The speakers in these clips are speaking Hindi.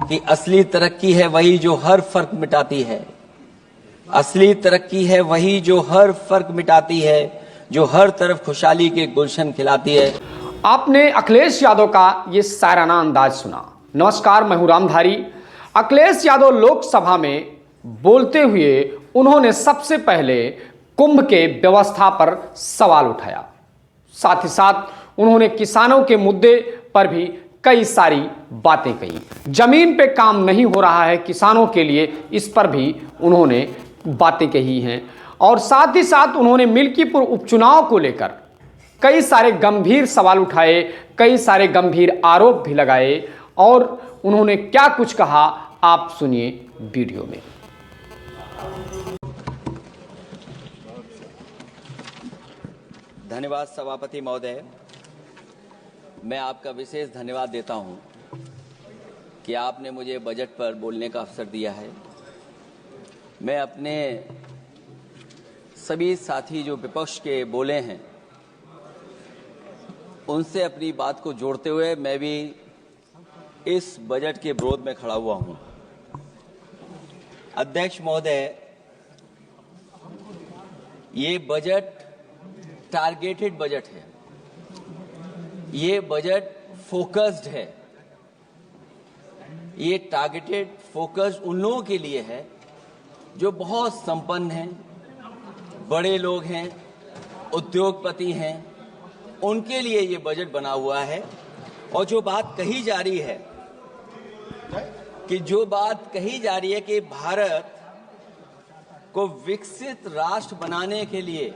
कि असली तरक्की है वही जो हर फर्क मिटाती है। असली तरक्की है वही जो हर फर्क मिटाती है, जो हर तरफ खुशहाली के गुलशन खिलाती है। आपने अखिलेश यादव का ये शायराना अंदाज सुना। नमस्कार, मैं हूं रामधारी। अखिलेश यादव लोकसभा में बोलते हुए उन्होंने सबसे पहले कुंभ के व्यवस्था पर सवाल उठाया। साथ ही साथ उन्होंने किसानों के मुद्दे पर भी कई सारी बातें कही। जमीन पे काम नहीं हो रहा है किसानों के लिए, इस पर भी उन्होंने बातें कही हैं। और साथ ही साथ उन्होंने मिल्कीपुर उपचुनाव को लेकर कई सारे गंभीर सवाल उठाए, कई सारे गंभीर आरोप भी लगाए। और उन्होंने क्या कुछ कहा, आप सुनिए वीडियो में। धन्यवाद सभापति महोदय, मैं आपका विशेष धन्यवाद देता हूं कि आपने मुझे बजट पर बोलने का अवसर दिया है। मैं अपने सभी साथी जो विपक्ष के बोले हैं उनसे अपनी बात को जोड़ते हुए मैं भी इस बजट के विरोध में खड़ा हुआ हूं। अध्यक्ष महोदय, ये बजट टारगेटेड बजट है, ये बजट फोकस्ड है। ये टारगेटेड फोकस्ड उन लोगों के लिए है जो बहुत संपन्न हैं, बड़े लोग हैं, उद्योगपति हैं, उनके लिए ये बजट बना हुआ है। और जो बात कही जा रही है कि भारत को विकसित राष्ट्र बनाने के लिए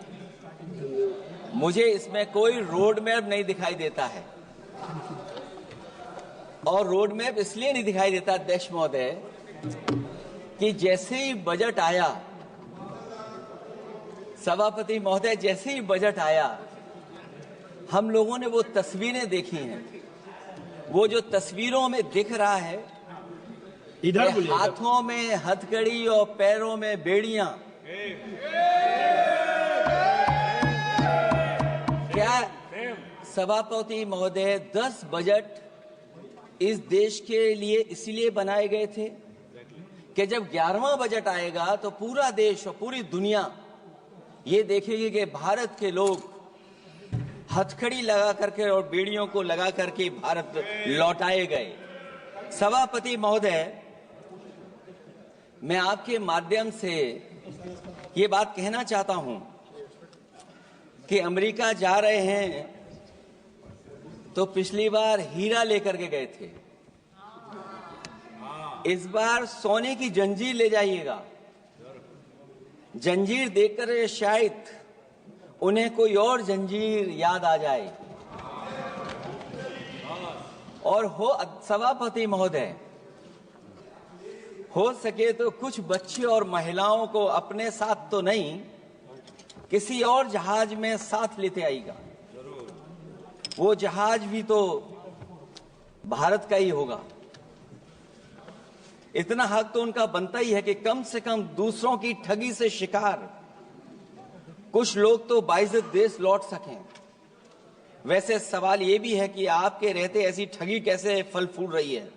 मुझे इसमें कोई रोड मैप नहीं दिखाई देता है। और रोड मैप इसलिए नहीं दिखाई देता अध्यक्ष महोदय कि जैसे ही बजट आया, सभापति महोदय, जैसे ही बजट आया हम लोगों ने वो तस्वीरें देखी हैं। वो जो तस्वीरों में दिख रहा है, इधर हाथों में हथकड़ी और पैरों में बेड़ियां, क्या सभापति महोदय 10 बजट इस देश के लिए इसलिए बनाए गए थे कि जब 11वां बजट आएगा तो पूरा देश और पूरी दुनिया ये देखेगी कि भारत के लोग हथकड़ी लगा करके और बेड़ियों को लगा करके भारत लौटाए गए। सभापति महोदय, मैं आपके माध्यम से ये बात कहना चाहता हूं कि अमेरिका जा रहे हैं तो पिछली बार हीरा लेकर के गए थे, इस बार सोने की जंजीर ले जाइएगा। जंजीर देखकर शायद उन्हें कोई और जंजीर याद आ जाए। और हो सभापति महोदय, हो सके तो कुछ बच्चे और महिलाओं को अपने साथ तो नहीं, किसी और जहाज में साथ लेते आएगा। वो जहाज भी तो भारत का ही होगा। इतना हक तो उनका बनता ही है कि कम से कम दूसरों की ठगी से शिकार कुछ लोग तो बाइज्जत देश लौट सकें। वैसे सवाल ये भी है कि आपके रहते ऐसी ठगी कैसे फल फूल रही है।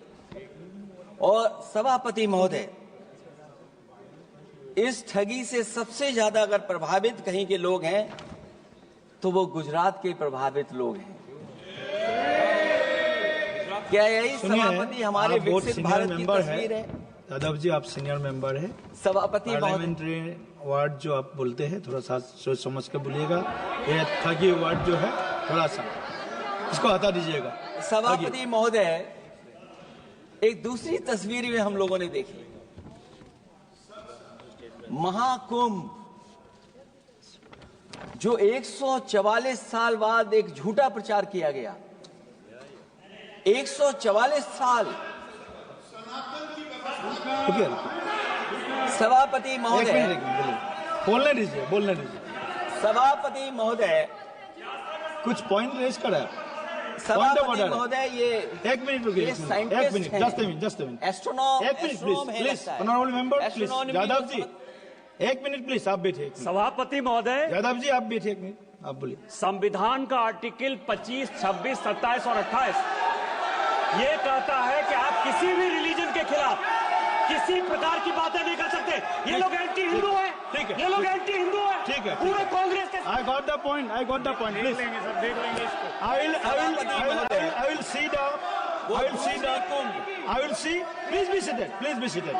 और सभापति महोदय, इस ठगी से सबसे ज्यादा अगर प्रभावित कहीं के लोग हैं तो वो गुजरात के प्रभावित लोग हैं। क्या यही सभापति हमारे विकसित भारत की तस्वीर है? यादव जी, आप सीनियर मेंबर हैं। सभापति पार्लियामेंट्री वर्ड जो आप बोलते हैं थोड़ा सा सोच समझ के बोलिएगा। ये ठगी वर्ड जो है थोड़ा सा इसको हटा दीजिएगा। सभापति महोदय, एक दूसरी तस्वीर में हम लोगों ने देखी, महाकुंभ जो 144 साल बाद एक झूठा प्रचार किया गया। 144 साल। सभापति महोदय, बोलने दीजिए। सभापति महोदय, कुछ पॉइंट रेज करा। सभापति महोदय, ये एक मिनट रुकिए, जस्ट ए मिनट, एस्ट्रोनॉम, एक मिनट please, honourable member please, Yadav ji एक मिनट प्लीज, आप बैठिए। सभापति महोदय, यादव जी आप बैठिए, एक मिनट, आप बोलिए। संविधान का आर्टिकल 25, 26, 27 और 28 ये कहता है कि आप किसी भी रिलीजन के किसी प्रकार की बातें नहीं कर सकते। ये लोग एंटी हिंदू है, ठीक है, ये लोग एंटी हिंदू है, ठीक है, पूरे कांग्रेस के I got the point. I got the point. Please. देख लेंगे इसको। I will see the. I will see the. I will see. Please be seated. Please be seated.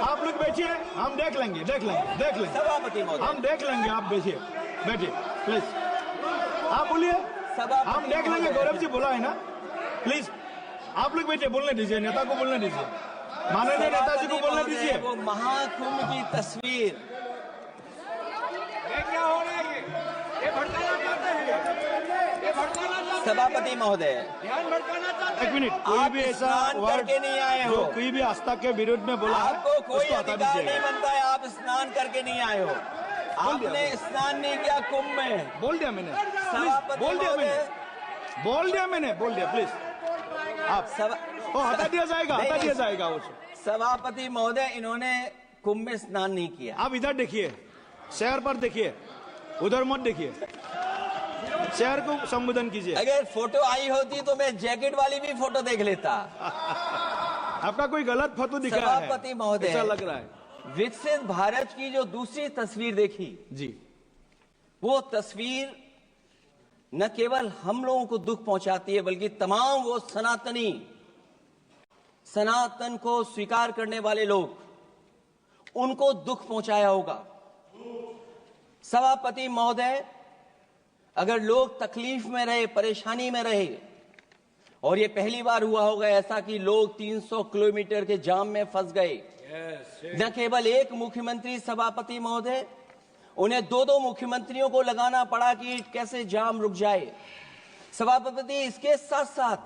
आप लोग बैठिए, हम देख लेंगे, देख लेंगे, देख लेंगे। सभापति महोदय, हम देख लेंगे, आप बैठिए, बैठिए, प्लीज। आप बोलिए, हम देख लेंगे। गौरव जी बोला है ना, प्लीज आप लोग बैठिए, बोलने दीजिए, नेता को बोलने दीजिए, माननीय नेताजी को बोलने दीजिए। वो महाकुंभ की तस्वीर, सभापति महोदय, एक मिनट, कोई आप भी ऐसा स्नान वर्ड करके नहीं आए हो, जो कोई भी आस्था के विरुद्ध में बोला है, आपको कोई उसको हटा अधिकार नहीं दीजिएगा। बनता है। आप स्नान करके नहीं आए हो, आपने स्नान नहीं किया कुंभ में। बोल दिया मैंने, सभापति बोल दिया महोदय, मैंने, बोल दिया मैंने, बोल दिया, प्लीज आप वो हटा दिया जाएगा, हटा दिया जाएगा उसको। सभापति महोदय, इन्होंने कुंभ में स्नान नहीं किया। आप इधर देखिए, शहर पर देखिए, उधर मत देखिए, शहर को संबोधन कीजिए। अगर फोटो आई होती तो मैं जैकेट वाली भी फोटो देख लेता। आपका कोई गलत फोटो दिख रहा है, सभापति महोदय, ऐसा लग रहा है। विकसित भारत की जो दूसरी तस्वीर देखी, जी, वो तस्वीर न केवल हम लोगों को दुख पहुंचाती है, बल्कि तमाम वो सनातन को स्वीकार करने वाले लोग, उनको दुख पहुंचाया होगा। सभापति महोदय, अगर लोग तकलीफ में रहे, परेशानी में रहे, और ये पहली बार हुआ होगा ऐसा कि लोग 300 किलोमीटर के जाम में फंस गए, न केवल एक मुख्यमंत्री सभापति महोदय, उन्हें दो मुख्यमंत्रियों को लगाना पड़ा कि कैसे जाम रुक जाए। सभापति, इसके साथ साथ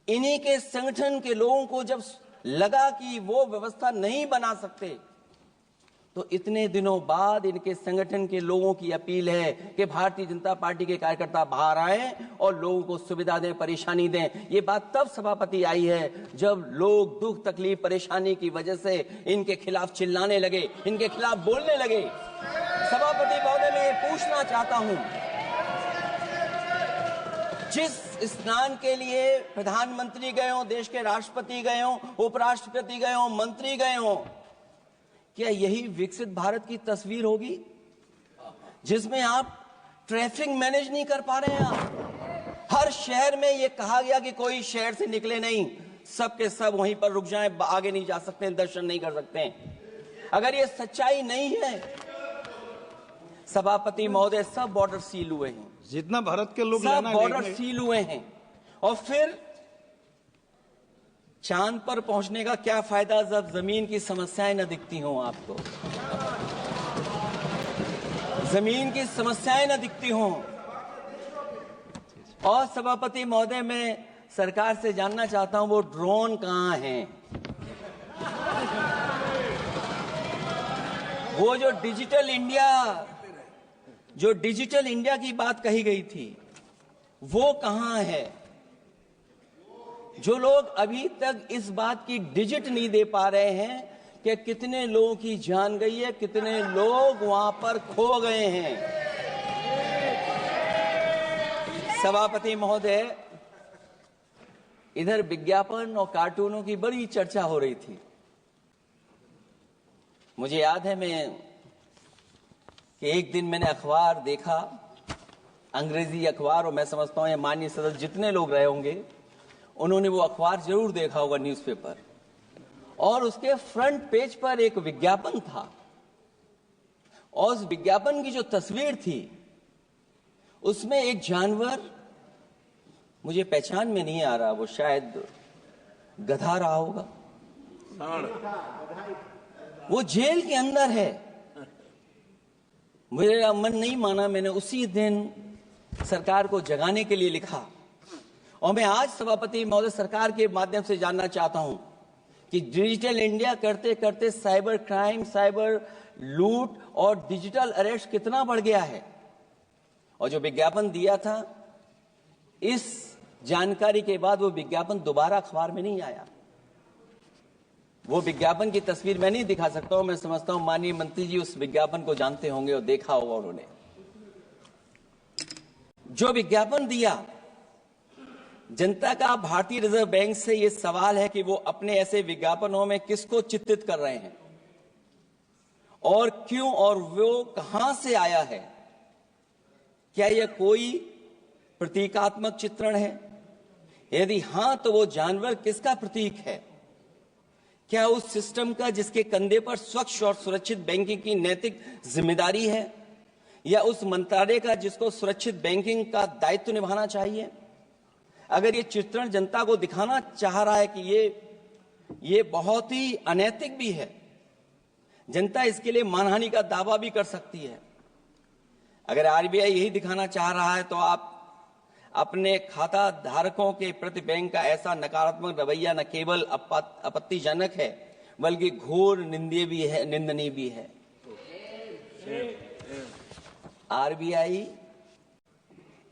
इन्हीं के संगठन के लोगों को जब लगा कि वो व्यवस्था नहीं बना सकते, तो इतने दिनों बाद इनके संगठन के लोगों की अपील है कि भारतीय जनता पार्टी के कार्यकर्ता बाहर आए और लोगों को सुविधा दें, परेशानी दें। ये बात तब सभापति आई है जब लोग दुख, तकलीफ, परेशानी की वजह से इनके खिलाफ चिल्लाने लगे, इनके खिलाफ बोलने लगे। सभापति महोदय, मैं ये पूछना चाहता हूं, जिस स्नान के लिए प्रधानमंत्री गए हो, देश के राष्ट्रपति गए हो, उपराष्ट्रपति गए हो, मंत्री गए हो, क्या यही विकसित भारत की तस्वीर होगी जिसमें आप ट्रैफिक मैनेज नहीं कर पा रहे हैं? आप हर शहर में ये कहा गया कि कोई शहर से निकले नहीं, सबके सब वहीं पर रुक जाएं, आगे नहीं जा सकते, दर्शन नहीं कर सकते। अगर ये सच्चाई नहीं है सभापति महोदय, सब बॉर्डर सील हुए हैं, जितना भारत के लोग सब बॉर्डर सील हुए हैं, और फिर चांद पर पहुंचने का क्या फायदा जब जमीन की समस्याएं न दिखती हों आपको, जमीन की समस्याएं न दिखती हों। और सभापति महोदय, मैं सरकार से जानना चाहता हूं, वो ड्रोन कहां हैं? वो जो डिजिटल इंडिया की बात कही गई थी, वो कहां है? जो लोग अभी तक इस बात की डिजिट नहीं दे पा रहे हैं कि कितने लोगों की जान गई है, कितने लोग वहां पर खो गए हैं। सभापति महोदय, इधर विज्ञापन और कार्टूनों की बड़ी चर्चा हो रही थी। मुझे याद है कि एक दिन मैंने अखबार देखा, अंग्रेजी अखबार, और मैं समझता हूं ये माननीय सदस्य जितने लोग रहे होंगे उन्होंने वो अखबार जरूर देखा होगा, न्यूज़पेपर, और उसके फ्रंट पेज पर एक विज्ञापन था, और उस विज्ञापन की जो तस्वीर थी उसमें एक जानवर, मुझे पहचान में नहीं आ रहा, वो शायद गधा रहा होगा, वो जेल के अंदर है। मेरा मन नहीं माना, मैंने उसी दिन सरकार को जगाने के लिए लिखा, और मैं आज सभापति महोदय सरकार के माध्यम से जानना चाहता हूं कि डिजिटल इंडिया करते करते साइबर क्राइम, साइबर लूट और डिजिटल अरेस्ट कितना बढ़ गया है। और जो विज्ञापन दिया था, इस जानकारी के बाद वो विज्ञापन दोबारा अखबार में नहीं आया। वो विज्ञापन की तस्वीर मैं नहीं दिखा सकता हूं, मैं समझता हूं माननीय मंत्री जी उस विज्ञापन को जानते होंगे और देखा होगा उन्होंने। जो विज्ञापन दिया, जनता का भारतीय रिजर्व बैंक से यह सवाल है कि वो अपने ऐसे विज्ञापनों में किसको चित्रित कर रहे हैं और क्यों, और वो कहां से आया है। क्या यह कोई प्रतीकात्मक चित्रण है? यदि हां, तो वो जानवर किसका प्रतीक है? क्या उस सिस्टम का जिसके कंधे पर स्वच्छ और सुरक्षित बैंकिंग की नैतिक जिम्मेदारी है, या उस मंत्रालय का जिसको सुरक्षित बैंकिंग का दायित्व निभाना चाहिए? अगर ये चित्रण जनता को दिखाना चाह रहा है कि ये बहुत ही अनैतिक भी है, जनता इसके लिए मानहानि का दावा भी कर सकती है। अगर आरबीआई यही दिखाना चाह रहा है तो आप अपने खाता धारकों के प्रति बैंक का ऐसा नकारात्मक रवैया न केवल आपत्तिजनक है, बल्कि घोर निंदनीय भी है। आरबीआई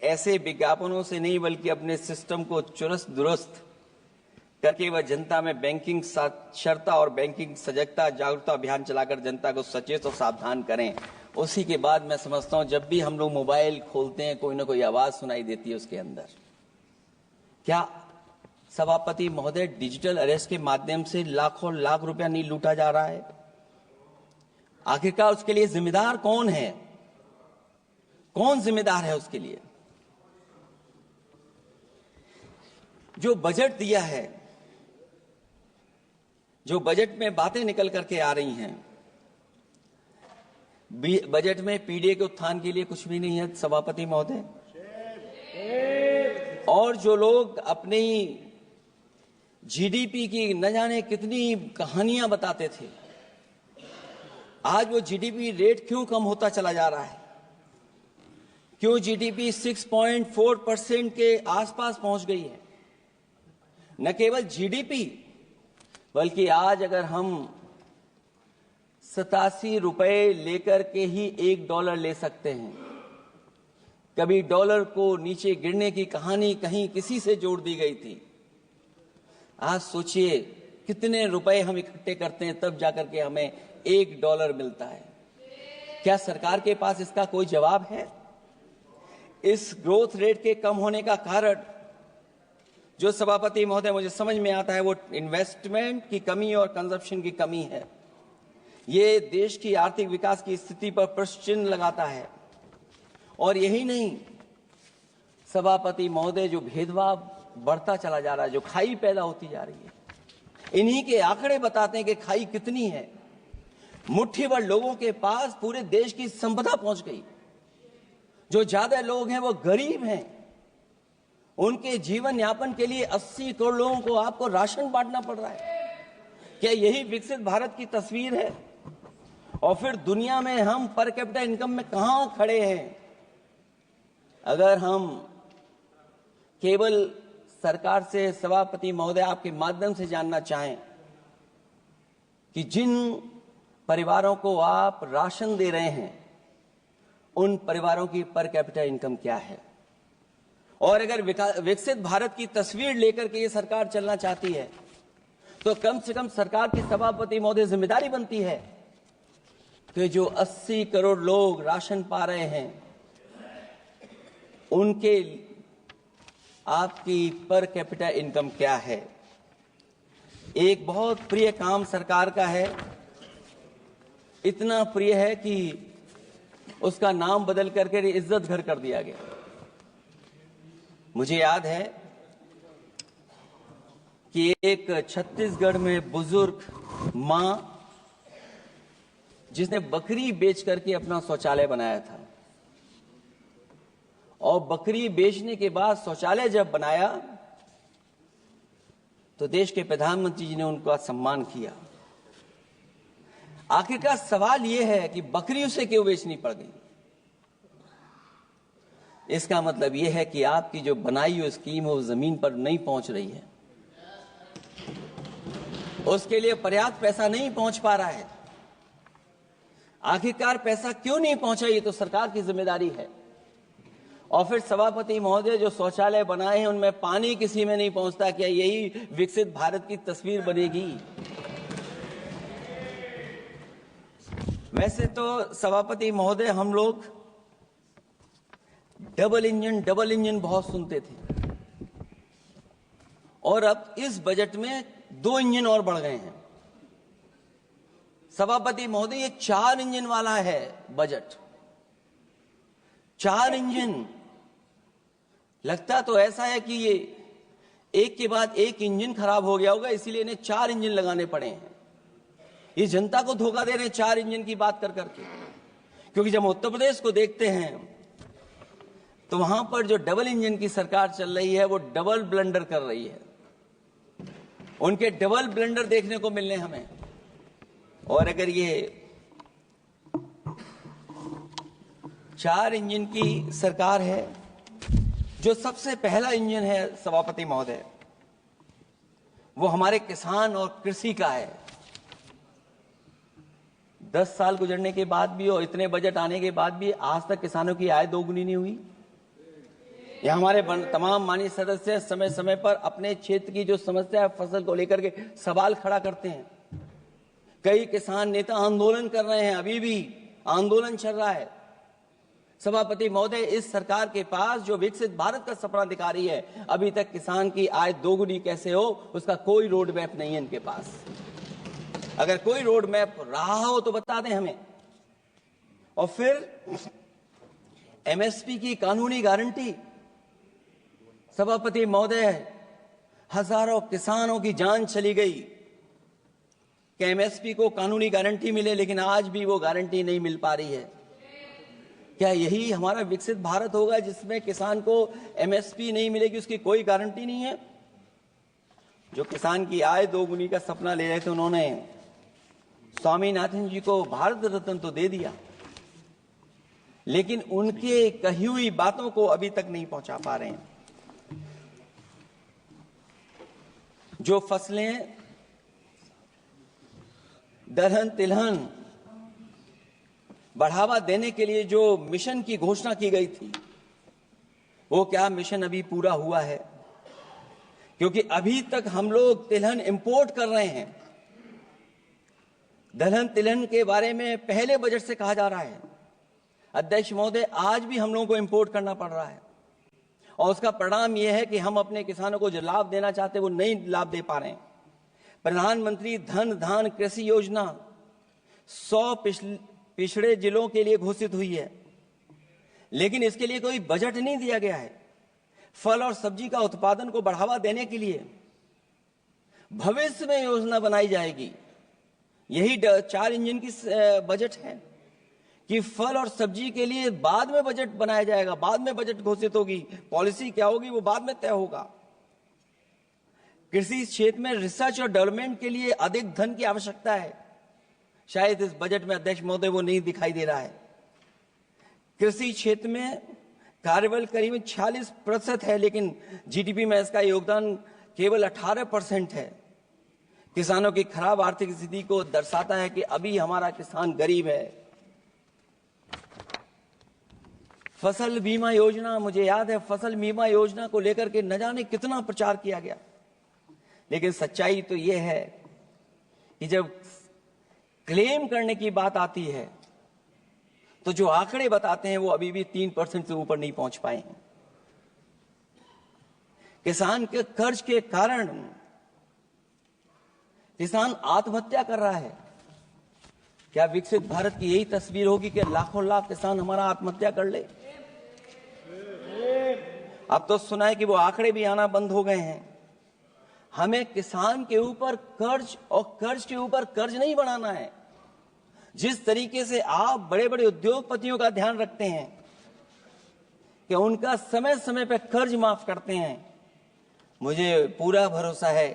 ऐसे विज्ञापनों से नहीं, बल्कि अपने सिस्टम को चुस्त दुरुस्त करके वह जनता में बैंकिंग साक्षरता और बैंकिंग सजगता जागरूकता अभियान चलाकर जनता को सचेत और सावधान करें। उसी के बाद मैं समझता हूं, जब भी हम लोग मोबाइल खोलते हैं कोई ना कोई आवाज सुनाई देती है उसके अंदर। क्या सभापति महोदय, डिजिटल अरेस्ट के माध्यम से लाखों लाख रुपया नहीं लूटा जा रहा है? आखिरकार उसके लिए जिम्मेदार कौन है? कौन जिम्मेदार है उसके लिए? जो बजट दिया है, जो बजट में बातें निकल करके आ रही हैं, बजट में पीडीए के उत्थान के लिए कुछ भी नहीं है सभापति महोदय। और जो लोग अपनी जीडीपी की न जाने कितनी कहानियां बताते थे, आज वो जीडीपी रेट क्यों कम होता चला जा रहा है? क्यों जीडीपी 6.4% के आसपास पहुंच गई है? न केवल जीडीपी, बल्कि आज अगर हम 87 रुपए लेकर के ही $1 ले सकते हैं। कभी डॉलर को नीचे गिरने की कहानी कहीं किसी से जोड़ दी गई थी। आज सोचिए कितने रुपए हम इकट्ठे करते हैं, तब जाकर के हमें $1 मिलता है। क्या सरकार के पास इसका कोई जवाब है? इस ग्रोथ रेट के कम होने का कारण जो सभापति महोदय मुझे समझ में आता है, वो इन्वेस्टमेंट की कमी और कंजप्शन की कमी है। ये देश की आर्थिक विकास की स्थिति पर प्रश्न चिन्ह लगाता है। और यही नहीं, सभापति महोदय, जो भेदभाव बढ़ता चला जा रहा है, जो खाई पैदा होती जा रही है, इन्हीं के आंकड़े बताते हैं कि खाई कितनी है। मुट्ठी भर लोगों के पास पूरे देश की संपदा पहुंच गई। जो ज्यादा लोग हैं वो गरीब हैं। उनके जीवन यापन के लिए 80 करोड़ लोगों को आपको राशन बांटना पड़ रहा है। क्या यही विकसित भारत की तस्वीर है? और फिर दुनिया में हम पर कैपिटा इनकम में कहां खड़े हैं? अगर हम केवल सरकार से, सभापति महोदय, आपके माध्यम से जानना चाहें कि जिन परिवारों को आप राशन दे रहे हैं, उन परिवारों की पर कैपिटा इनकम क्या है? और अगर विकसित भारत की तस्वीर लेकर के ये सरकार चलना चाहती है, तो कम से कम सरकार की सभापति महोदय जिम्मेदारी बनती है कि जो 80 करोड़ लोग राशन पा रहे हैं, उनके आपकी पर कैपिटा इनकम क्या है? एक बहुत प्रिय काम सरकार का है, इतना प्रिय है कि उसका नाम बदल करके इज्जत घर कर दिया गया। मुझे याद है कि एक छत्तीसगढ़ में बुजुर्ग मां, जिसने बकरी बेच करके अपना शौचालय बनाया था, और बकरी बेचने के बाद शौचालय जब बनाया तो देश के प्रधानमंत्री जी ने उनका सम्मान किया। आखिरकार सवाल यह है कि बकरी उसे क्यों बेचनी पड़ गई? इसका मतलब यह है कि आपकी जो बनाई हुई स्कीम है वो जमीन पर नहीं पहुंच रही है, उसके लिए पर्याप्त पैसा नहीं पहुंच पा रहा है। आखिरकार पैसा क्यों नहीं पहुंचा, ये तो सरकार की जिम्मेदारी है। और फिर सभापति महोदय, जो शौचालय बनाए हैं उनमें पानी किसी में नहीं पहुंचता। क्या यही विकसित भारत की तस्वीर बनेगी? वैसे तो सभापति महोदय, हम लोग डबल इंजन बहुत सुनते थे, और अब इस बजट में 2 इंजन और बढ़ गए हैं। सभापति महोदय, ये 4 इंजन वाला है बजट। 4 इंजन। लगता तो ऐसा है कि ये एक के बाद एक इंजन खराब हो गया होगा, इसीलिए इन्हें 4 इंजन लगाने पड़े हैं। ये जनता को धोखा दे रहे हैं 4 इंजन की बात कर करके। क्योंकि जब उत्तर प्रदेश को देखते हैं तो वहां पर जो डबल इंजन की सरकार चल रही है वो डबल ब्लंडर कर रही है। उनके डबल ब्लंडर देखने को मिलने हमें। और अगर ये 4 इंजन की सरकार है, जो सबसे पहला इंजन है सभापति महोदय, वो हमारे किसान और कृषि का है। 10 साल गुजरने के बाद भी और इतने बजट आने के बाद भी आज तक किसानों की आय दोगुनी नहीं हुई। यह हमारे तमाम माननीय सदस्य समय समय पर अपने क्षेत्र की जो समस्या है फसल को लेकर के सवाल खड़ा करते हैं। कई किसान नेता आंदोलन कर रहे हैं, अभी भी आंदोलन चल रहा है। सभापति महोदय, इस सरकार के पास जो विकसित भारत का सपना दिखा रही है, अभी तक किसान की आय दोगुनी कैसे हो उसका कोई रोड मैप नहीं है इनके पास। अगर कोई रोड मैप रहा हो तो बता दें हमें। और फिर एमएसपी की कानूनी गारंटी। सभापति महोदय, हजारों किसानों की जान चली गई कि एमएसपी को कानूनी गारंटी मिले, लेकिन आज भी वो गारंटी नहीं मिल पा रही है। क्या यही हमारा विकसित भारत होगा जिसमें किसान को एमएसपी नहीं मिलेगी, उसकी कोई गारंटी नहीं है? जो किसान की आय दोगुनी का सपना ले रहे थे, उन्होंने स्वामीनाथन जी को भारत रत्न तो दे दिया, लेकिन उनके कही हुई बातों को अभी तक नहीं पहुंचा पा रहे हैं। जो फसलें दलहन तिलहन बढ़ावा देने के लिए जो मिशन की घोषणा की गई थी, वो क्या मिशन अभी पूरा हुआ है? क्योंकि अभी तक हम लोग तिलहन इंपोर्ट कर रहे हैं। दलहन तिलहन के बारे में पहले बजट से कहा जा रहा है, अध्यक्ष महोदय, आज भी हम लोगों को इंपोर्ट करना पड़ रहा है। और उसका परिणाम यह है कि हम अपने किसानों को जो लाभ देना चाहते हैं वो नहीं लाभ दे पा रहे हैं। प्रधानमंत्री धन धान कृषि योजना 100 पिछड़े जिलों के लिए घोषित हुई है, लेकिन इसके लिए कोई बजट नहीं दिया गया है। फल और सब्जी का उत्पादन को बढ़ावा देने के लिए भविष्य में योजना बनाई जाएगी। यही 4 इंजन की बजट है कि फल और सब्जी के लिए बाद में बजट बनाया जाएगा, बाद में बजट घोषित होगी। पॉलिसी क्या होगी वो बाद में तय होगा। कृषि क्षेत्र में रिसर्च और डेवलपमेंट के लिए अधिक धन की आवश्यकता है। शायद इस बजट में अध्यक्ष महोदय वो नहीं दिखाई दे रहा है। कृषि क्षेत्र में कार्यबल करीब 46% है, लेकिन जीडीपी में इसका योगदान केवल 18% है। किसानों की खराब आर्थिक स्थिति को दर्शाता है कि अभी हमारा किसान गरीब है। फसल बीमा योजना, मुझे याद है फसल बीमा योजना को लेकर के न जाने कितना प्रचार किया गया, लेकिन सच्चाई तो यह है कि जब क्लेम करने की बात आती है तो जो आंकड़े बताते हैं वो अभी भी 3% से ऊपर नहीं पहुंच पाए हैं। किसान के कर्ज के कारण किसान आत्महत्या कर रहा है। क्या विकसित भारत की यही तस्वीर होगी कि लाखों लाख किसान हमारा आत्महत्या कर ले? अब तो सुना है कि वो आंकड़े भी आना बंद हो गए हैं। हमें किसान के ऊपर कर्ज और कर्ज के ऊपर कर्ज नहीं बनाना है। जिस तरीके से आप बड़े बड़े उद्योगपतियों का ध्यान रखते हैं कि उनका समय समय पर कर्ज माफ करते हैं, मुझे पूरा भरोसा है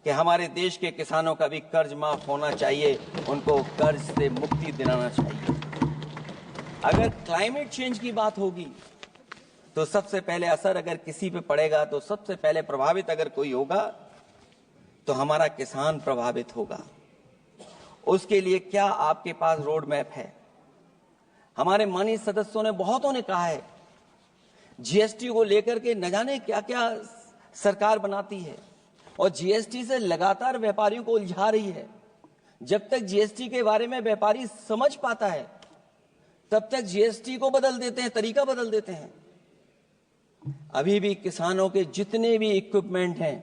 कि हमारे देश के किसानों का भी कर्ज माफ होना चाहिए, उनको कर्ज से मुक्ति दिलाना चाहिए। अगर क्लाइमेट चेंज की बात होगी तो सबसे पहले असर अगर किसी पे पड़ेगा तो सबसे पहले प्रभावित अगर कोई होगा तो हमारा किसान प्रभावित होगा। उसके लिए क्या आपके पास रोड मैप है? हमारे माननीय सदस्यों ने बहुतों ने कहा है जीएसटी को लेकर के न जाने क्या क्या सरकार बनाती है और जीएसटी से लगातार व्यापारियों को उलझा रही है। जब तक जीएसटी के बारे में व्यापारी समझ पाता है तब तक जीएसटी को बदल देते हैं, तरीका बदल देते हैं। अभी भी किसानों के जितने भी इक्विपमेंट हैं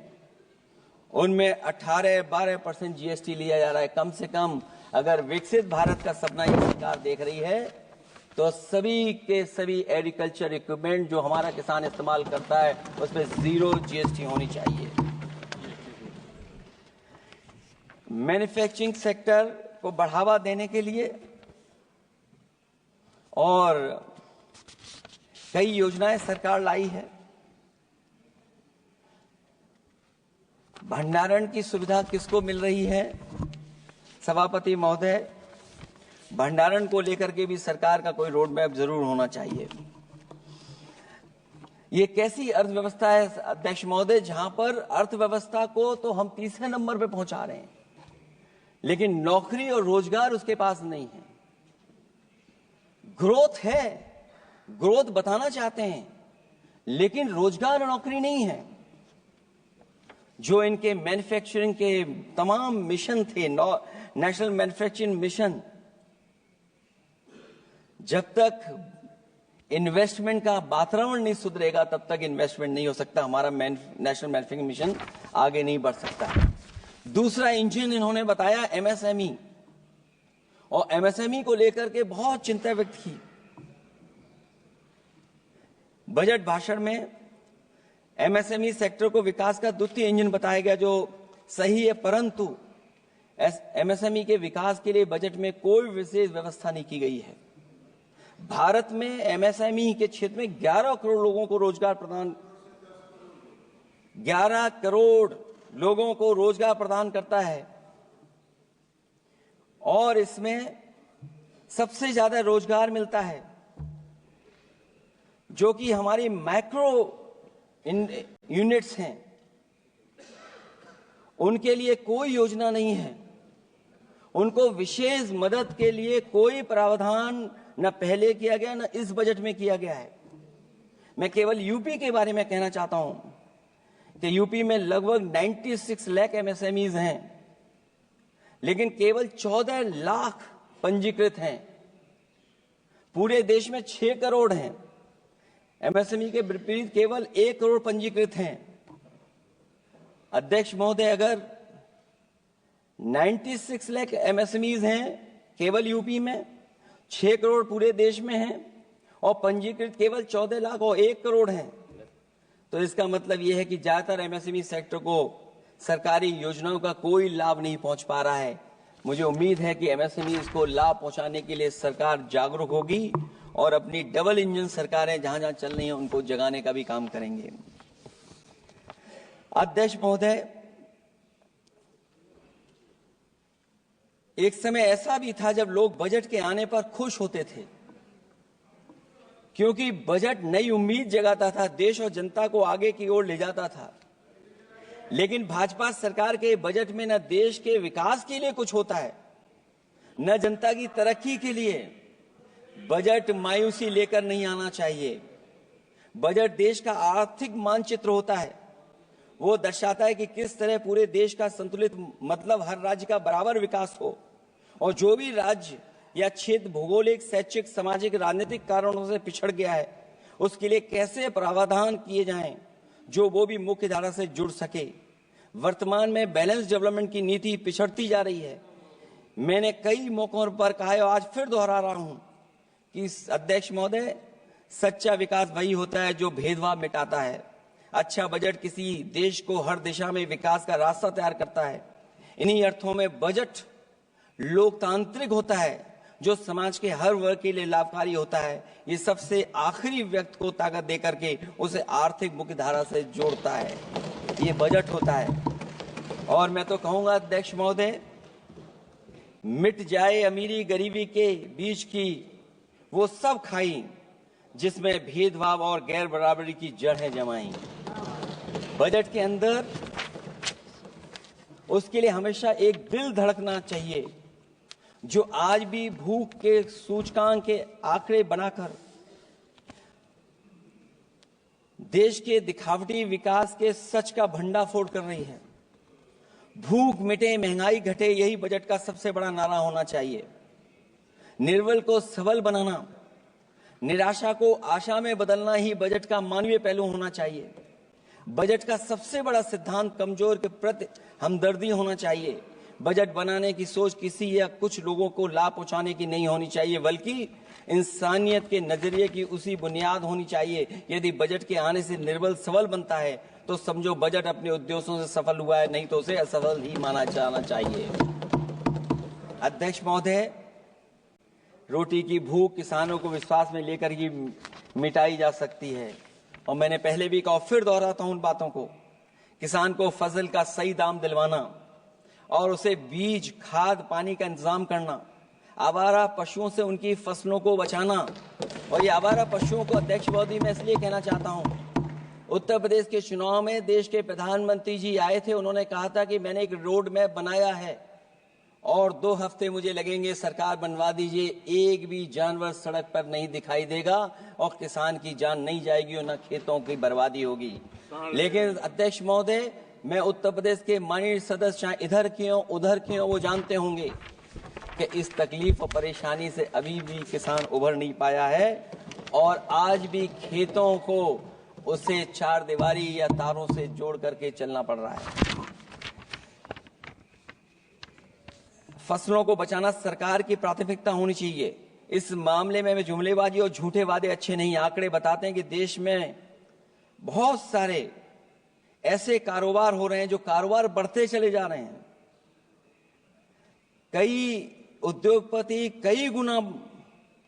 उनमें 18-12% जीएसटी लिया जा रहा है। कम से कम अगर विकसित भारत का सपना ये सरकार देख रही है तो सभी के सभी एग्रीकल्चर इक्विपमेंट जो हमारा किसान इस्तेमाल करता है उस पर 0 जीएसटी होनी चाहिए। मैन्युफैक्चरिंग सेक्टर को बढ़ावा देने के लिए और कई योजनाएं सरकार लाई है। भंडारण की सुविधा किसको मिल रही है? सभापति महोदय, भंडारण को लेकर के भी सरकार का कोई रोड मैप जरूर होना चाहिए। ये कैसी अर्थव्यवस्था है अध्यक्ष महोदय, जहां पर अर्थव्यवस्था को तो हम तीसरे नंबर पे पहुंचा रहे हैं, लेकिन नौकरी और रोजगार उसके पास नहीं है। ग्रोथ है, ग्रोथ बताना चाहते हैं, लेकिन रोजगार और नौकरी नहीं है। जो इनके मैन्युफैक्चरिंग के तमाम मिशन थे, नेशनल मैन्युफैक्चरिंग मिशन, जब तक इन्वेस्टमेंट का वातावरण नहीं सुधरेगा तब तक इन्वेस्टमेंट नहीं हो सकता। हमारा नेशनल मैन्युफैक्चरिंग मिशन आगे नहीं बढ़ सकता। दूसरा इंजन इन्होंने बताया एमएसएमई, और एमएसएमई को लेकर के बहुत चिंता व्यक्त की। बजट भाषण में एमएसएमई सेक्टर को विकास का द्वितीय इंजन बताया गया, जो सही है, परंतु एमएसएमई के विकास के लिए बजट में कोई विशेष व्यवस्था नहीं की गई है। भारत में एमएसएमई के क्षेत्र में 11 करोड़ लोगों को रोजगार प्रदान 11 करोड़ लोगों को रोजगार प्रदान करता है, और इसमें सबसे ज्यादा रोजगार मिलता है जो कि हमारी माइक्रो यूनिट्स हैं। उनके लिए कोई योजना नहीं है, उनको विशेष मदद के लिए कोई प्रावधान न पहले किया गया न इस बजट में किया गया है। मैं केवल यूपी के बारे में कहना चाहता हूं कि यूपी में लगभग 96 लाख एमएसएमईज हैं, लेकिन केवल 14 लाख पंजीकृत हैं। पूरे देश में 6 करोड़ हैं। एमएसएमई के विपरीत केवल 1 करोड़ पंजीकृत हैं। अध्यक्ष महोदय, अगर 96 लाख एमएसएमईज हैं केवल यूपी में, 6 करोड़ पूरे देश में हैं, और पंजीकृत केवल 14 लाख और 1 करोड़ हैं, तो इसका मतलब यह है कि ज्यादातर एमएसएमई सेक्टर को सरकारी योजनाओं का कोई लाभ नहीं पहुंच पा रहा है। मुझे उम्मीद है कि एमएसएमई को लाभ पहुंचाने के लिए सरकार जागरूक होगी और अपनी डबल इंजन सरकारें जहां जहां चल रही हैं उनको जगाने का भी काम करेंगे। अध्यक्ष महोदय, एक समय ऐसा भी था जब लोग बजट के आने पर खुश होते थे, क्योंकि बजट नई उम्मीद जगाता था, देश और जनता को आगे की ओर ले जाता था। लेकिन भाजपा सरकार के बजट में न देश के विकास के लिए कुछ होता है, न जनता की तरक्की के लिए। बजट मायूसी लेकर नहीं आना चाहिए। बजट देश का आर्थिक मानचित्र होता है। वो दर्शाता है कि किस तरह पूरे देश का संतुलित, मतलब हर राज्य का बराबर विकास हो, और जो भी राज्य या क्षेत्र भौगोलिक, शैक्षिक, सामाजिक, राजनीतिक कारणों से पिछड़ गया है उसके लिए कैसे प्रावधान किए जाएं जो वो भी मुख्य धारा से जुड़ सके। वर्तमान में बैलेंस डेवलपमेंट की नीति पिछड़ती जा रही है। मैंने कई मौकों पर कहा है, आज फिर दोहरा रहा हूं कि अध्यक्ष महोदय, सच्चा विकास वही होता है जो भेदभाव मिटाता है। अच्छा बजट किसी देश को हर दिशा में विकास का रास्ता तैयार करता है। इन्हीं अर्थों में बजट लोकतांत्रिक होता है, जो समाज के हर वर्ग के लिए लाभकारी होता है। ये सबसे आखिरी व्यक्ति को ताकत देकर के उसे आर्थिक मुख्यधारा से जोड़ता है। ये बजट होता है। और मैं तो कहूंगा अध्यक्ष महोदय, मिट जाए अमीरी गरीबी के बीच की वो सब खाई जिसमें भेदभाव और गैर बराबरी की जड़ें जमाई। बजट के अंदर उसके लिए हमेशा एक दिल धड़कना चाहिए, जो आज भी भूख के सूचकांक के आंकड़े बनाकर देश के दिखावटी विकास के सच का भंडाफोड़ कर रही है। भूख मिटे, महंगाई घटे, यही बजट का सबसे बड़ा नारा होना चाहिए। निर्बल को सबल बनाना, निराशा को आशा में बदलना ही बजट का मानवीय पहलू होना चाहिए। बजट का सबसे बड़ा सिद्धांत कमजोर के प्रति हमदर्दी होना चाहिए। बजट बनाने की सोच किसी या कुछ लोगों को लाभ पहुंचाने की नहीं होनी चाहिए, बल्कि इंसानियत के नजरिए की उसी बुनियाद होनी चाहिए। यदि बजट के आने से निर्बल सबल बनता है तो समझो बजट अपने उद्देश्यों से सफल हुआ है, नहीं तो उसे असफल ही माना जाना चाहिए। अध्यक्ष महोदय, रोटी की भूख किसानों को विश्वास में लेकर ही मिटाई जा सकती है, और मैंने पहले भी कहा, फिर दोहराता हूं उन बातों को। किसान को फसल का सही दाम दिलवाना और उसे बीज, खाद, पानी का इंतजाम करना, आवारा पशुओं से उनकी फसलों को बचाना। और ये आवारा पशुओं को अध्यक्ष महोदय मैं इसलिए कहना चाहता हूं, उत्तर प्रदेश के चुनाव में देश के प्रधानमंत्री जी आए थे, उन्होंने कहा था कि मैंने एक रोड मैप बनाया है और 2 हफ्ते मुझे लगेंगे, सरकार बनवा दीजिए, एक भी जानवर सड़क पर नहीं दिखाई देगा और किसान की जान नहीं जाएगी और न खेतों की बर्बादी होगी। लेकिन अध्यक्ष महोदय, मैं उत्तर प्रदेश के माननीय सदस्य चाहे इधर के हों उधर के हों, वो जानते होंगे कि इस तकलीफ और परेशानी से अभी भी किसान उभर नहीं पाया है और आज भी खेतों को उसे चार दीवारी या तारों से जोड़ करके चलना पड़ रहा है। फसलों को बचाना सरकार की प्राथमिकता होनी चाहिए। इस मामले में जुमलेबाजी और झूठे वादे अच्छे नहीं। आंकड़े बताते हैं कि देश में बहुत सारे ऐसे कारोबार हो रहे हैं जो कारोबार बढ़ते चले जा रहे हैं। कई उद्योगपति कई गुना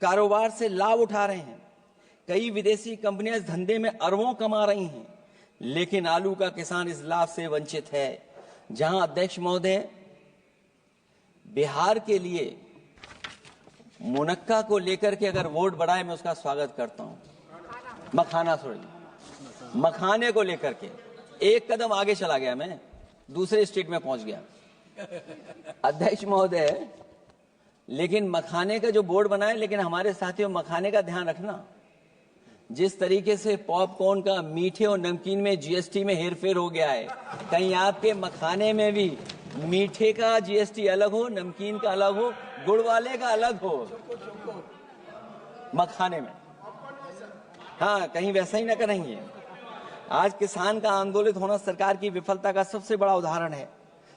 कारोबार से लाभ उठा रहे हैं। कई विदेशी कंपनियां इस धंधे में अरबों कमा रही हैं, लेकिन आलू का किसान इस लाभ से वंचित है। जहां अध्यक्ष महोदय, बिहार के लिए मुनक्का को लेकर के अगर वोट बढ़ाए, मैं उसका स्वागत करता हूं। मखाने को लेकर के एक कदम आगे चला गया, मैं दूसरे स्टेट में पहुंच गया अध्यक्ष महोदय। लेकिन मखाने का जो बोर्ड बनाए, लेकिन हमारे साथियों, मखाने का ध्यान रखना, जिस तरीके से पॉपकॉर्न का मीठे और नमकीन में जीएसटी में हेरफेर हो गया है, कहीं आपके मखाने में भी मीठे का जीएसटी अलग हो, नमकीन का अलग हो, गुड़ वाले का अलग हो मखाने में। हाँ, कहीं वैसा ही ना करेंगे। आज किसान का आंदोलित होना सरकार की विफलता का सबसे बड़ा उदाहरण है।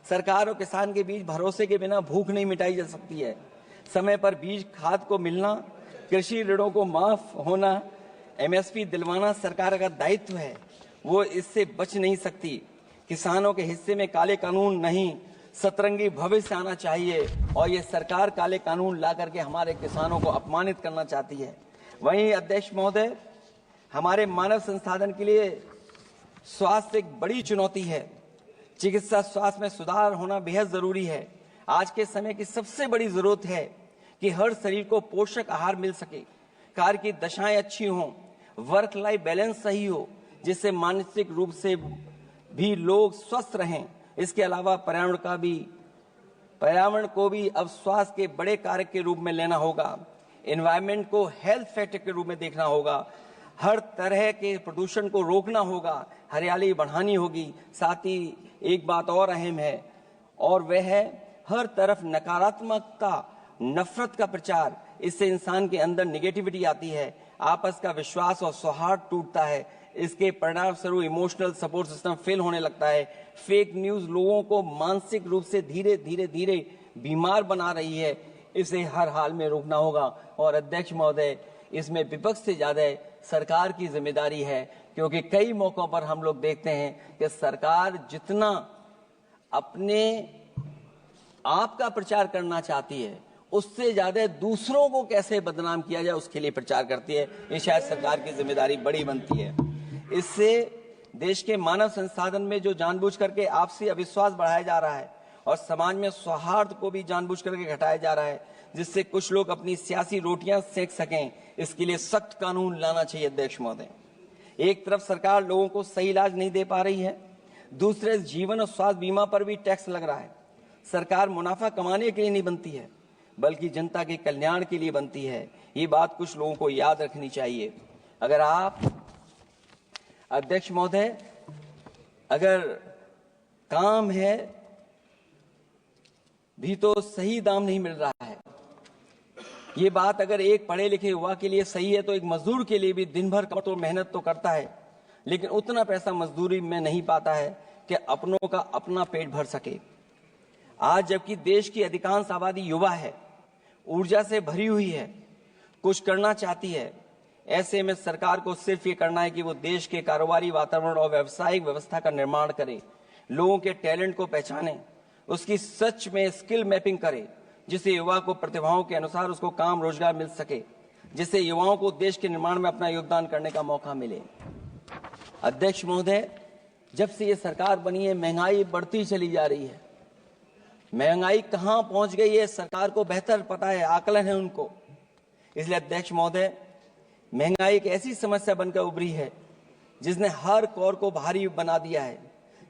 सरकार और किसान के बीच भरोसे के बिना भूख नहीं मिटाई जा सकती है। समय पर बीज, खाद को मिलना, कृषि ऋणों को माफ होना, एमएसपी दिलवाना सरकार का दायित्व है। वो इससे बच नहीं सकती। किसानों के हिस्से में काले कानून नहीं, सतरंगी भविष्य आना चाहिए, और ये सरकार काले कानून ला करके हमारे किसानों को अपमानित करना चाहती है। वहीं अध्यक्ष महोदय, हमारे मानव संसाधन के लिए स्वास्थ्य एक बड़ी चुनौती है। चिकित्सा स्वास्थ्य में सुधार होना बेहद जरूरी है। आज के समय की सबसे बड़ी जरूरत है कि हर शरीर को पोषक आहार मिल सके, कार्य की दशाएं अच्छी हों, वर्क लाइफ बैलेंस सही हो, जिससे मानसिक रूप से भी लोग स्वस्थ रहें। इसके अलावा पर्यावरण को भी अब स्वास्थ्य के बड़े कारक के रूप में लेना होगा। एनवायरनमेंट को हेल्थ फैक्टर के रूप में देखना होगा। हर तरह के प्रदूषण को रोकना होगा, हरियाली बढ़ानी होगी। साथ ही एक बात और अहम है, और वह है हर तरफ नकारात्मकता, नफरत का प्रचार। इससे इंसान के अंदर नेगेटिविटी आती है, आपस का विश्वास और सौहार्द टूटता है। इसके परिणाम स्वरूप इमोशनल सपोर्ट सिस्टम फेल होने लगता है। फेक न्यूज लोगों को मानसिक रूप से धीरे धीरे बीमार बना रही है। इसे हर हाल में रोकना होगा। और अध्यक्ष महोदय, इसमें विपक्ष से ज्यादा सरकार की जिम्मेदारी है, क्योंकि कई मौकों पर हम लोग देखते हैं कि सरकार जितना अपने आप का प्रचार करना चाहती है, उससे ज्यादा दूसरों को कैसे बदनाम किया जाए उसके लिए प्रचार करती है। ये शायद सरकार की जिम्मेदारी बड़ी बनती है। इससे देश के मानव संसाधन में जो जानबूझ करके आपसी अविश्वास बढ़ाया जा रहा है और समाज में सौहार्द को भी जानबूझ करके घटाया जा रहा है, जिससे कुछ लोग अपनी सियासी रोटियां सेक सकें। इसके लिए सख्त कानून लाना चाहिए अध्यक्ष महोदय। एक तरफ सरकार लोगों को सही इलाज नहीं दे पा रही है, दूसरे जीवन और स्वास्थ्य बीमा पर भी टैक्स लग रहा है। सरकार मुनाफा कमाने के लिए नहीं बनती है, बल्कि जनता के कल्याण के लिए बनती है। ये बात कुछ लोगों को याद रखनी चाहिए। अगर आप अध्यक्ष महोदय, अगर काम है भी तो सही दाम नहीं मिल रहा है। ये बात अगर एक पढ़े लिखे युवा के लिए सही है, तो एक मजदूर के लिए भी दिन भर कमर तोड़ मेहनत तो करता है, लेकिन उतना पैसा मजदूरी में नहीं पाता है कि अपनों का अपना पेट भर सके। आज जबकि देश की अधिकांश आबादी युवा है, ऊर्जा से भरी हुई है, कुछ करना चाहती है, ऐसे में सरकार को सिर्फ ये करना है कि वो देश के कारोबारी वातावरण और व्यावसायिक व्यवस्था का निर्माण करे, लोगों के टैलेंट को पहचाने, उसकी सच में स्किल मैपिंग करे, जिससे युवा को प्रतिभाओं के अनुसार उसको काम रोजगार मिल सके, जिससे युवाओं को देश के निर्माण में अपना योगदान करने का मौका मिले। अध्यक्ष महोदय, जब से ये सरकार बनी है महंगाई बढ़ती चली जा रही है। महंगाई कहां पहुंच गई है सरकार को बेहतर पता है, आकलन है उनको। इसलिए अध्यक्ष महोदय, महंगाई एक ऐसी समस्या बनकर उभरी है जिसने हर कौर को भारी बना दिया है।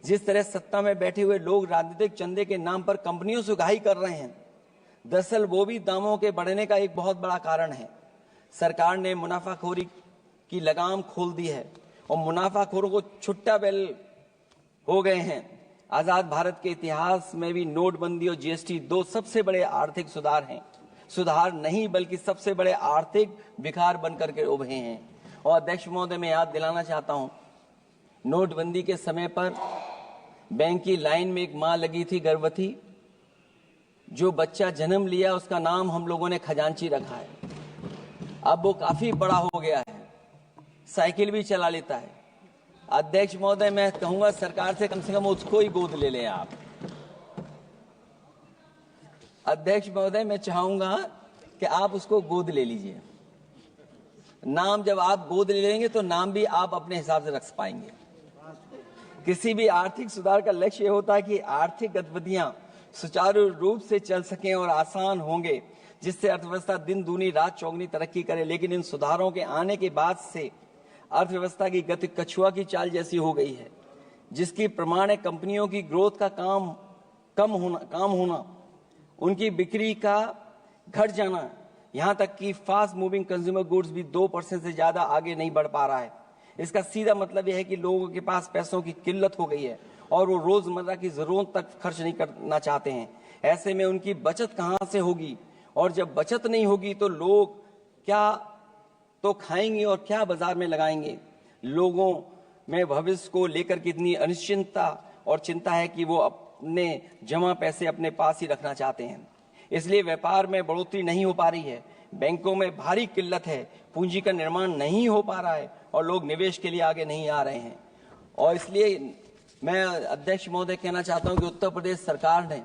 जिस तरह सत्ता में बैठे हुए लोग राजनीतिक चंदे के नाम पर कंपनियों से उगाही कर रहे हैं, दरअसल वो भी दामों के बढ़ने का एक बहुत बड़ा कारण है। सरकार ने मुनाफाखोरी की लगाम खोल दी है और मुनाफाखोरों को छुट्टा बैल हो गए हैं। आजाद भारत के इतिहास में भी नोटबंदी और जीएसटी दो सबसे बड़े आर्थिक सुधार हैं। सुधार नहीं बल्कि सबसे बड़े आर्थिक विकार बनकर के उभरे हैं। और अध्यक्ष महोदय, मैं याद दिलाना चाहता हूं, नोटबंदी के समय पर बैंक की लाइन में एक मां लगी थी गर्भवती, जो बच्चा जन्म लिया उसका नाम हम लोगों ने खजांची रखा है। अब वो काफी बड़ा हो गया है, साइकिल भी चला लेता है। अध्यक्ष महोदय, मैं कहूंगा सरकार से कम उसको ही गोद ले लें आप। अध्यक्ष महोदय, मैं चाहूंगा कि आप उसको गोद ले लीजिए। नाम जब आप गोद ले लेंगे तो नाम भी आप अपने हिसाब से रख पाएंगे। किसी भी आर्थिक सुधार का लक्ष्य होता है कि आर्थिक गतिविधियां सुचारू रूप से चल सकें और आसान होंगे, जिससे अर्थव्यवस्था दिन दूनी रात चौगुनी तरक्की करे। लेकिन इन सुधारों के आने के बाद से अर्थव्यवस्था की गति कछुआ की चाल जैसी हो गई है, जिसकी प्रमाण है कंपनियों की ग्रोथ का काम होना, उनकी बिक्री का घट जाना, यहां तक कि फास्ट मूविंग कंज्यूमर गुड्स भी 2% से ज्यादा आगे नहीं बढ़ पा रहा है। इसका सीधा मतलब यह है कि लोगों के पास पैसों की किल्लत हो गई है और वो रोजमर्रा की जरूरत तक खर्च नहीं करना चाहते हैं। ऐसे में उनकी बचत कहां से होगी, और जब बचत नहीं होगी तो लोग क्या तो खाएंगे और क्या बाजार में लगाएंगे। लोगों में भविष्य को लेकर कितनी अनिश्चितता और चिंता है कि वो अपने जमा पैसे अपने पास ही रखना चाहते हैं। इसलिए व्यापार में बढ़ोतरी नहीं हो पा रही है, बैंकों में भारी किल्लत है, पूंजी का निर्माण नहीं हो पा रहा है और लोग निवेश के लिए आगे नहीं आ रहे हैं। और इसलिए मैं अध्यक्ष महोदय कहना चाहता हूं कि उत्तर प्रदेश सरकार ने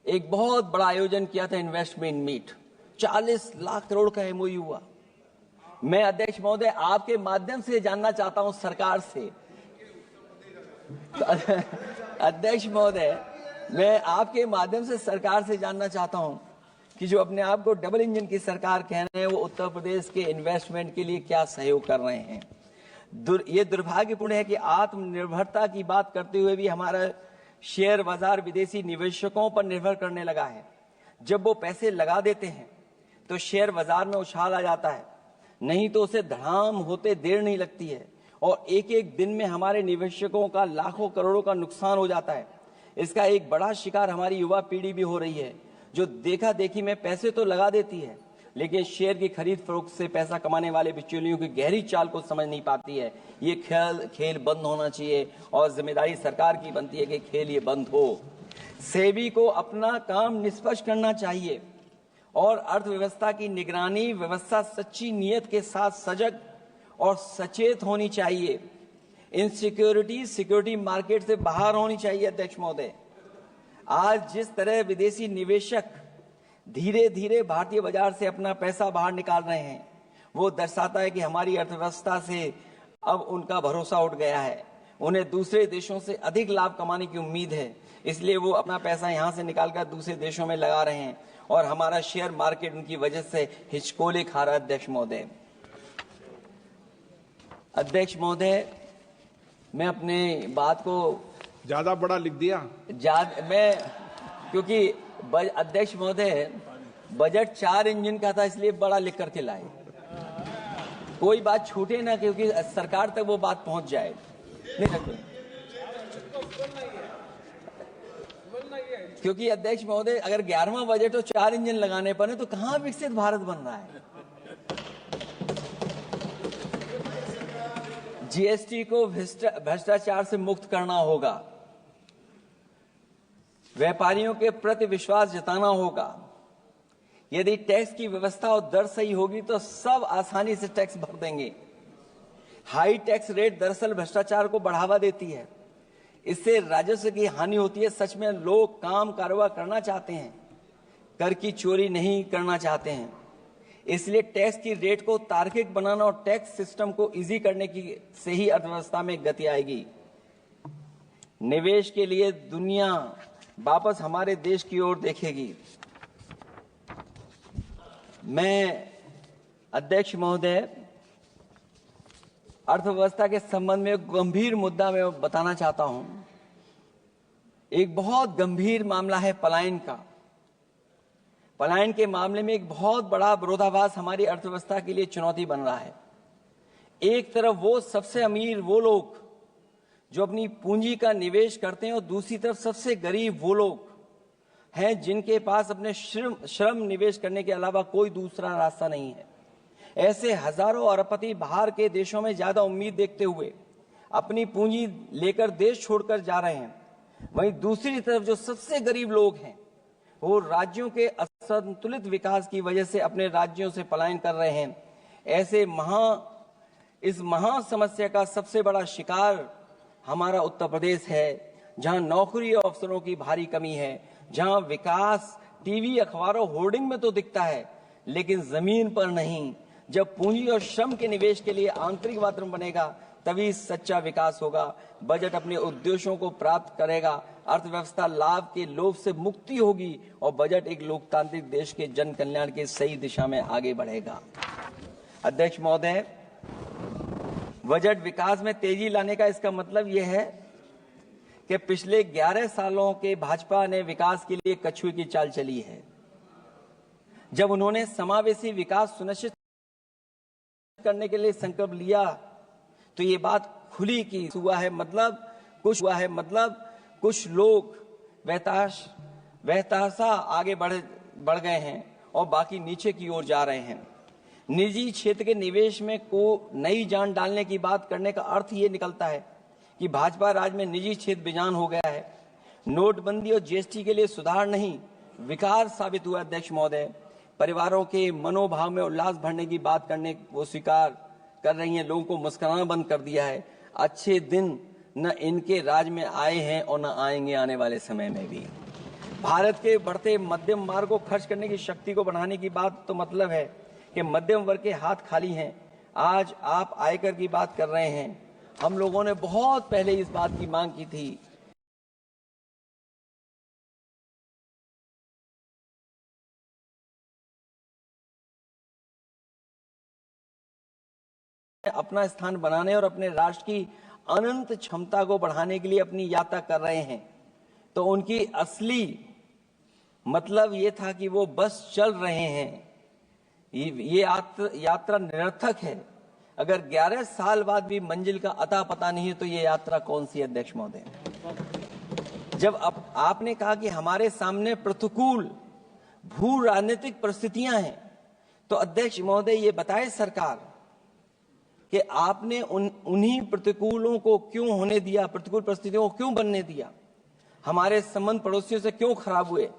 एक बहुत बड़ा आयोजन किया था, इन्वेस्टमेंट मीट, 40 लाख करोड़ का एमओयू हुआ। मैं अध्यक्ष महोदय आपके माध्यम से जानना चाहता हूं सरकार से, अध्यक्ष महोदय मैं आपके माध्यम से सरकार से जानना चाहता हूं कि जो अपने आप को डबल इंजन की सरकार कह रहे हैं, वो उत्तर प्रदेश के इन्वेस्टमेंट के लिए क्या सहयोग कर रहे हैं। ये दुर्भाग्यपूर्ण है कि आत्मनिर्भरता की बात करते हुए भी हमारा शेयर बाजार विदेशी निवेशकों पर निर्भर करने लगा है। जब वो पैसे लगा देते हैं तो शेयर बाजार में उछाल आ जाता है, नहीं तो उसे धड़ाम होते देर नहीं लगती है और एक एक दिन में हमारे निवेशकों का लाखों करोड़ों का नुकसान हो जाता है। इसका एक बड़ा शिकार हमारी युवा पीढ़ी भी हो रही है, जो देखा देखी में पैसे तो लगा देती है लेकिन शेयर की खरीद फरोख्त से पैसा कमाने वाले बिचौलियों की गहरी चाल को समझ नहीं पाती है। ये खेल बंद होना चाहिए और जिम्मेदारी सरकार की बनती है कि खेल ये बंद हो। सेबी को अपना काम निष्पक्ष करना चाहिए और अर्थव्यवस्था की निगरानी व्यवस्था सच्ची नीयत के साथ सजग और सचेत होनी चाहिए। सिक्योरिटी मार्केट से बाहर होनी चाहिए। अध्यक्ष महोदय, आज जिस तरह विदेशी निवेशक धीरे धीरे भारतीय बाजार से अपना पैसा बाहर निकाल रहे हैं, वो दर्शाता है कि हमारी अर्थव्यवस्था से अब उनका भरोसा उठ गया है। उन्हें दूसरे देशों से अधिक लाभ कमाने की उम्मीद है, इसलिए वो अपना पैसा यहां से निकालकर दूसरे देशों में लगा रहे हैं और हमारा शेयर मार्केट उनकी वजह से हिचकोले खा रहा है। अध्यक्ष महोदय, मैं अपने बात को ज्यादा बड़ा लिख दिया। क्योंकि अध्यक्ष महोदय बजट 4 इंजन का था, इसलिए बड़ा लिख करके लाए। कोई बात छूटे ना, क्योंकि सरकार तक वो बात पहुंच जाए। क्योंकि अध्यक्ष महोदय, अगर 11वां बजट तो 4 इंजन लगाने पर है तो कहां विकसित भारत बन रहा है। जीएसटी को भ्रष्टाचार से मुक्त करना होगा, व्यापारियों के प्रति विश्वास जताना होगा। यदि टैक्स की व्यवस्था और दर सही होगी तो सब आसानी से टैक्स भर देंगे। हाई टैक्स रेट दरअसल भ्रष्टाचार को बढ़ावा देती है, इससे राजस्व की हानि होती है। सच में लोग काम कारोबार करना चाहते हैं, कर की चोरी नहीं करना चाहते हैं। इसलिए टैक्स की रेट को तार्किक बनाना और टैक्स सिस्टम को इजी करने की से ही अर्थव्यवस्था में गति आएगी। निवेश के लिए दुनिया वापस हमारे देश की ओर देखेगी। मैं अध्यक्ष महोदय, अर्थव्यवस्था के संबंध में एक गंभीर मुद्दा मैं बताना चाहता हूं। एक बहुत गंभीर मामला है पलायन का। पलायन के मामले में एक बहुत बड़ा विरोधाभास हमारी अर्थव्यवस्था के लिए चुनौती बन रहा है। एक तरफ वो सबसे अमीर वो लोग जो अपनी पूंजी का निवेश करते हैं और दूसरी तरफ सबसे गरीब वो लोग हैं जिनके पास अपने श्रम निवेश करने के अलावा कोई दूसरा रास्ता नहीं है। ऐसे हजारों अरबपति बाहर के देशों में ज्यादा उम्मीद देखते हुए अपनी पूंजी लेकर देश छोड़कर जा रहे हैं। वहीं दूसरी तरफ जो सबसे गरीब लोग हैं वो राज्यों के असंतुलित विकास की वजह से अपने राज्यों से पलायन कर रहे हैं। ऐसे इस महा समस्या का सबसे बड़ा शिकार हमारा उत्तर प्रदेश है, जहां नौकरी और अवसरों की भारी कमी है, जहां विकास टीवी अखबारों होर्डिंग में तो दिखता है लेकिन जमीन पर नहीं। जब पूंजी और श्रम के निवेश के लिए आंतरिक वातावरण बनेगा तभी सच्चा विकास होगा, बजट अपने उद्देश्यों को प्राप्त करेगा, अर्थव्यवस्था लाभ के लोभ से मुक्ति होगी और बजट एक लोकतांत्रिक देश के जन कल्याण की सही दिशा में आगे बढ़ेगा। अध्यक्ष महोदय, बजट विकास में तेजी लाने का इसका मतलब यह है कि पिछले 11 सालों के भाजपा ने विकास के लिए कछुए की चाल चली है। जब उन्होंने समावेशी विकास सुनिश्चित करने के लिए संकल्प लिया तो ये बात खुली की हुआ है मतलब कुछ लोग वहताशा आगे बढ़ गए हैं और बाकी नीचे की ओर जा रहे हैं। निजी क्षेत्र के निवेश में को नई जान डालने की बात करने का अर्थ ये निकलता है कि भाजपा राज में निजी क्षेत्र बेजान हो गया है। नोटबंदी और जीएसटी के लिए सुधार नहीं विकार साबित हुआ। अध्यक्ष महोदय, परिवारों के मनोभाव में उल्लास भरने की बात करने वो स्वीकार कर रही हैं, लोगों को मुस्कुराना बंद कर दिया है। अच्छे दिन न इनके राज में आए हैं और न आएंगे आने वाले समय में भी। भारत के बढ़ते मध्यम मार्ग को खर्च करने की शक्ति को बढ़ाने की बात तो मतलब है कि मध्यम वर्ग के हाथ खाली हैं। आज आप आयकर की बात कर रहे हैं। हम लोगों ने बहुत पहले इस बात की मांग की थी। अपना स्थान बनाने और अपने राष्ट्र की अनंत क्षमता को बढ़ाने के लिए अपनी यात्रा कर रहे हैं, तो उनकी असली मतलब ये था कि वो बस चल रहे हैं। ये यात्रा निरर्थक है। अगर 11 साल बाद भी मंजिल का अता पता नहीं है तो ये यात्रा कौन सी है। अध्यक्ष महोदय, जब आपने कहा कि हमारे सामने प्रतिकूल भू राजनीतिक परिस्थितियां हैं, तो अध्यक्ष महोदय ये बताए सरकार कि आपने उन्हीं प्रतिकूलों को क्यों होने दिया, प्रतिकूल परिस्थितियों को क्यों बनने दिया, हमारे संबंध पड़ोसियों से क्यों खराब हुए,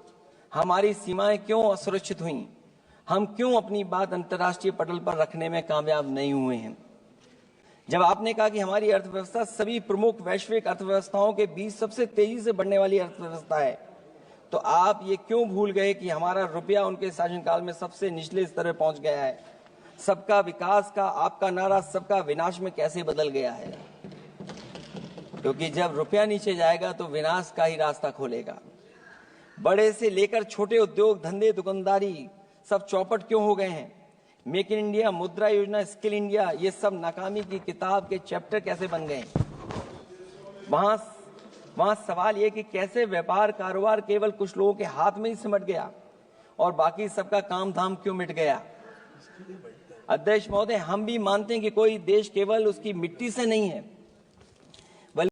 हमारी सीमाएं क्यों असुरक्षित हुई, हम क्यों अपनी बात अंतर्राष्ट्रीय पटल पर रखने में कामयाब नहीं हुए हैं। जब आपने कहा कि हमारी अर्थव्यवस्था सभी प्रमुख वैश्विक अर्थव्यवस्थाओं के बीच सबसे तेजी से बढ़ने वाली अर्थव्यवस्था है, तो आप ये क्यों भूल गए कि हमारा रुपया उनके शासनकाल में सबसे निचले स्तर पर पहुंच गया है। सबका विकास का आपका नारा सबका विनाश में कैसे बदल गया है, क्योंकि जब रुपया नीचे जाएगा तो विनाश का ही रास्ता खोलेगा। बड़े से लेकर छोटे उद्योग धंधे दुकानदारी सब चौपट क्यों हो गए हैं। मेक इन इंडिया, मुद्रा योजना, स्किल इंडिया, ये सब नाकामी की किताब के चैप्टर कैसे बन गए। वहां सवाल ये कि कैसे व्यापार कारोबार केवल कुछ लोगों के हाथ में ही सिमट गया और बाकी सबका काम धाम क्यों मिट गया। अध्यक्ष महोदय, हम भी मानते हैं कि कोई देश केवल उसकी मिट्टी से नहीं है,